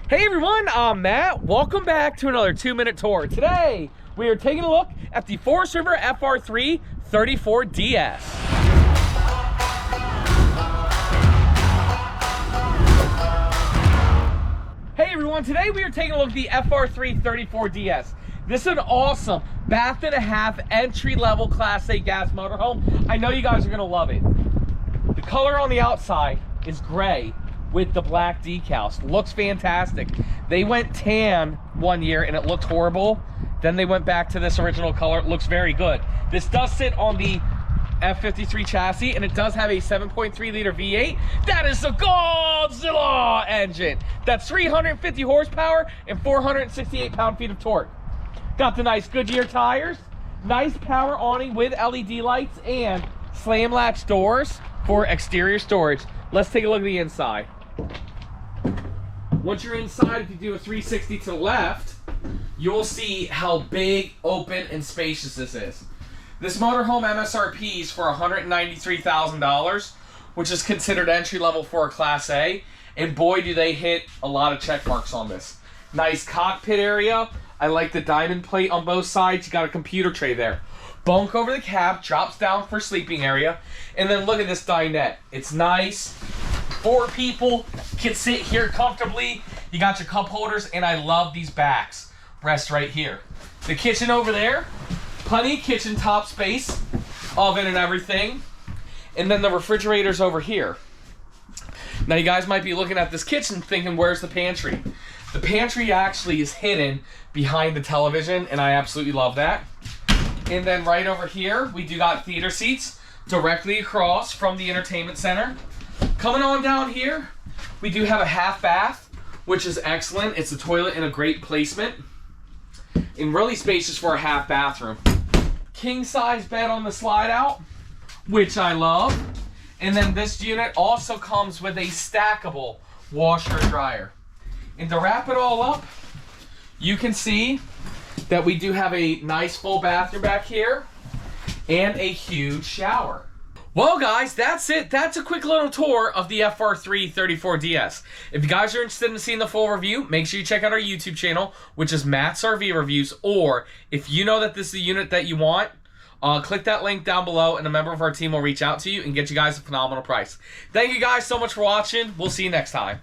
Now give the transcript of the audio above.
Hey everyone, I'm Matt. Welcome back to another 2-minute tour. Today, we are taking a look at the Forest River FR3 34DS. Hey everyone, today we are taking a look at the FR3 34DS. This is an awesome bath and a half entry-level Class A gas motorhome. I know you guys are gonna love it. The color on the outside is gray with the black decals. Looks fantastic. They went tan one year and it looked horrible. Then they went back to this original color. It looks very good. This does sit on the F53 chassis and it does have a 7.3 liter V8. That is the Godzilla engine. That's 350 horsepower and 468 pound-feet of torque. Got the nice Goodyear tires, nice power awning with LED lights and slam latch doors for exterior storage. Let's take a look at the inside. Once you're inside, if you do a 360 to the left, you'll see how big, open, and spacious this is. This motorhome MSRP is for $193,000, which is considered entry level for a Class A, and boy do they hit a lot of check marks on this. Nice cockpit area. I like the diamond plate on both sides. You got a computer tray there. Bunk over the cab, drops down for sleeping area, and then look at this dinette. It's nice. 4 people can sit here comfortably. You got your cup holders, and I love these backs. Rest right here. The kitchen over there, plenty of kitchen top space, oven and everything. And then the refrigerator's over here. Now you guys might be looking at this kitchen thinking, where's the pantry? The pantry actually is hidden behind the television, and I absolutely love that. And then right over here, we do got theater seats directly across from the entertainment center. Coming on down here, we do have a half bath, which is excellent. It's a toilet in a great placement and really spacious for a half bathroom. King size bed on the slide out, which I love. And then this unit also comes with a stackable washer and dryer. And to wrap it all up, you can see that we do have a nice full bathroom back here and a huge shower. Well guys, that's it. That's a quick little tour of the FR3 34DS. If you guys are interested in seeing the full review, make sure you check out our YouTube channel, which is Matt's RV Reviews, or if you know that this is a unit that you want, click that link down below and a member of our team will reach out to you and get you guys a phenomenal price. Thank you guys so much for watching. We'll see you next time.